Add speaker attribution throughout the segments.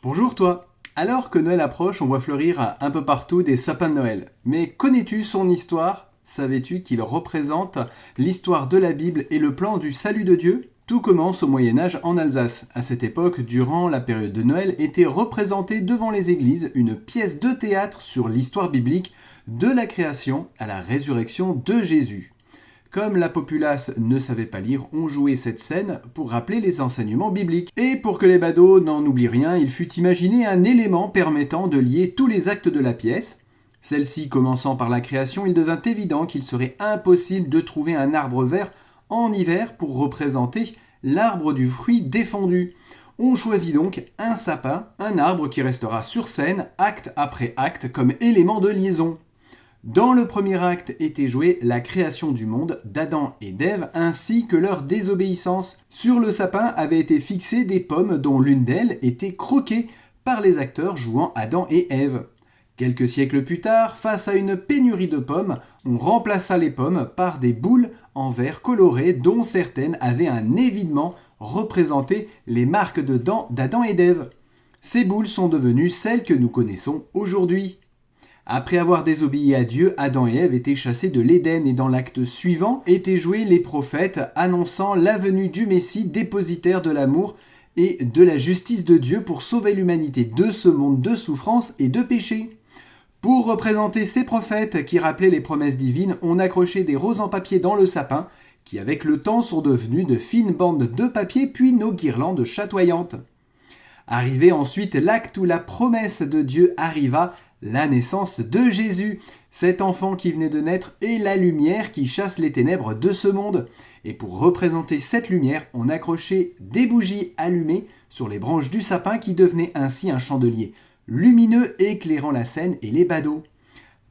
Speaker 1: Bonjour toi. Alors que Noël approche, on voit fleurir un peu partout des sapins de Noël. Mais connais-tu son histoire? Savais-tu qu'il représente l'histoire de la Bible et le plan du salut de Dieu? Tout commence au Moyen-Âge en Alsace. À cette époque, durant la période de Noël, était représentée devant les églises une pièce de théâtre sur l'histoire biblique de la création à la résurrection de Jésus. Comme la populace ne savait pas lire, on jouait cette scène pour rappeler les enseignements bibliques. Et pour que les badauds n'en oublient rien, il fut imaginé un élément permettant de lier tous les actes de la pièce. Celle-ci commençant par la création, il devint évident qu'il serait impossible de trouver un arbre vert en hiver pour représenter l'arbre du fruit défendu. On choisit donc un sapin, un arbre qui restera sur scène acte après acte comme élément de liaison. Dans le premier acte était jouée la création du monde d'Adam et d'Ève ainsi que leur désobéissance. Sur le sapin avaient été fixées des pommes dont l'une d'elles était croquée par les acteurs jouant Adam et Ève. Quelques siècles plus tard, face à une pénurie de pommes, on remplaça les pommes par des boules en verre coloré dont certaines avaient un évidement représenté les marques de dents d'Adam et d'Ève. Ces boules sont devenues celles que nous connaissons aujourd'hui. Après avoir désobéi à Dieu, Adam et Ève étaient chassés de l'Éden et dans l'acte suivant étaient joués les prophètes annonçant la venue du Messie, dépositaire de l'amour et de la justice de Dieu pour sauver l'humanité de ce monde de souffrance et de péché. Pour représenter ces prophètes qui rappelaient les promesses divines, on accrochait des roses en papier dans le sapin qui avec le temps sont devenues de fines bandes de papier puis nos guirlandes chatoyantes. Arrivé ensuite l'acte où la promesse de Dieu arriva, la naissance de Jésus, cet enfant qui venait de naître est la lumière qui chasse les ténèbres de ce monde. Et pour représenter cette lumière, on accrochait des bougies allumées sur les branches du sapin qui devenaient ainsi un chandelier lumineux éclairant la scène et les badauds.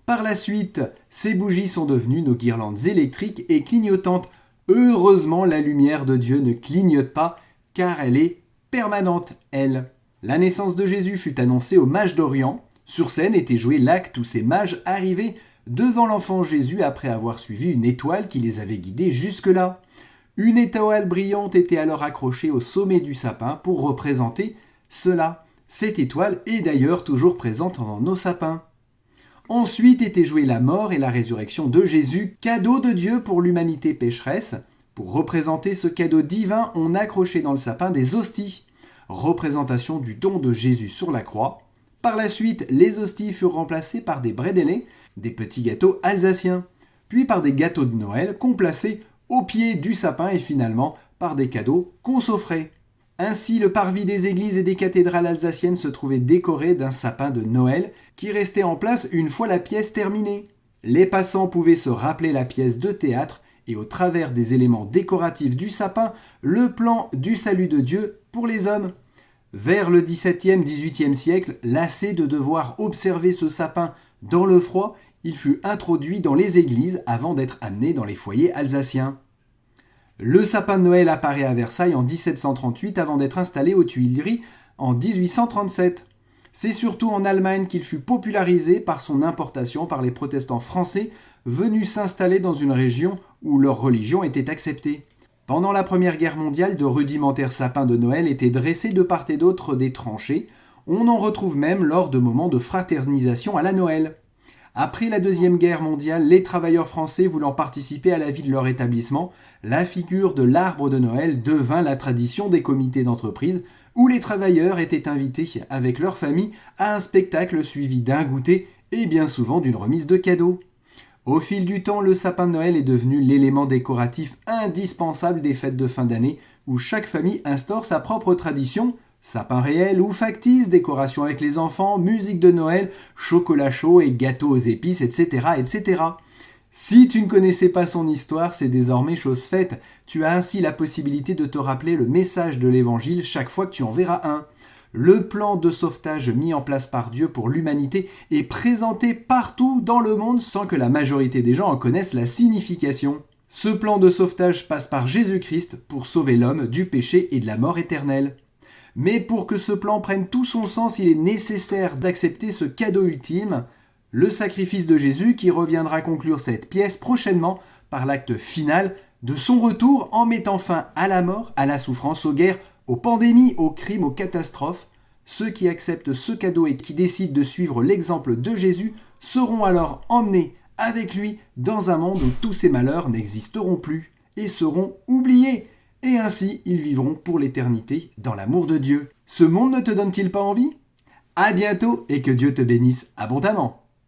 Speaker 1: Par la suite, ces bougies sont devenues nos guirlandes électriques et clignotantes. Heureusement, la lumière de Dieu ne clignote pas car elle est permanente, elle. La naissance de Jésus fut annoncée aux mages d'Orient. Sur scène était joué l'acte où ces mages arrivaient devant l'enfant Jésus après avoir suivi une étoile qui les avait guidés jusque-là. Une étoile brillante était alors accrochée au sommet du sapin pour représenter cela. Cette étoile est d'ailleurs toujours présente dans nos sapins. Ensuite était jouée la mort et la résurrection de Jésus, cadeau de Dieu pour l'humanité pécheresse. Pour représenter ce cadeau divin, on accrochait dans le sapin des hosties, représentation du don de Jésus sur la croix. Par la suite, les hosties furent remplacées par des bredele, des petits gâteaux alsaciens, puis par des gâteaux de Noël qu'on plaçait au pied du sapin et finalement par des cadeaux qu'on s'offrait. Ainsi, le parvis des églises et des cathédrales alsaciennes se trouvait décoré d'un sapin de Noël qui restait en place une fois la pièce terminée. Les passants pouvaient se rappeler la pièce de théâtre et au travers des éléments décoratifs du sapin, le plan du salut de Dieu pour les hommes. Vers le XVIIe, XVIIIe siècle, lassé de devoir observer ce sapin dans le froid, il fut introduit dans les églises avant d'être amené dans les foyers alsaciens. Le sapin de Noël apparaît à Versailles en 1738 avant d'être installé aux Tuileries en 1837. C'est surtout en Allemagne qu'il fut popularisé par son importation par les protestants français venus s'installer dans une région où leur religion était acceptée. Pendant la Première Guerre mondiale, de rudimentaires sapins de Noël étaient dressés de part et d'autre des tranchées. On en retrouve même lors de moments de fraternisation à la Noël. Après la Deuxième Guerre mondiale, les travailleurs français voulant participer à la vie de leur établissement, la figure de l'arbre de Noël devint la tradition des comités d'entreprise où les travailleurs étaient invités avec leur famille à un spectacle suivi d'un goûter et bien souvent d'une remise de cadeaux. Au fil du temps, le sapin de Noël est devenu l'élément décoratif indispensable des fêtes de fin d'année où chaque famille instaure sa propre tradition. Sapin réel ou factice, décoration avec les enfants, musique de Noël, chocolat chaud et gâteaux aux épices, etc., etc. Si tu ne connaissais pas son histoire, c'est désormais chose faite. Tu as ainsi la possibilité de te rappeler le message de l'évangile chaque fois que tu en verras un. Le plan de sauvetage mis en place par Dieu pour l'humanité est présenté partout dans le monde sans que la majorité des gens en connaissent la signification. Ce plan de sauvetage passe par Jésus-Christ pour sauver l'homme du péché et de la mort éternelle. Mais pour que ce plan prenne tout son sens, il est nécessaire d'accepter ce cadeau ultime, le sacrifice de Jésus qui reviendra conclure cette pièce prochainement par l'acte final de son retour en mettant fin à la mort, à la souffrance, aux guerres, aux pandémies, aux crimes, aux catastrophes, Ceux qui acceptent ce cadeau et qui décident de suivre l'exemple de Jésus seront alors emmenés avec lui dans un monde où tous ces malheurs n'existeront plus et seront oubliés. Et ainsi, ils vivront pour l'éternité dans l'amour de Dieu. Ce monde ne te donne-t-il pas envie ? À bientôt et que Dieu te bénisse abondamment.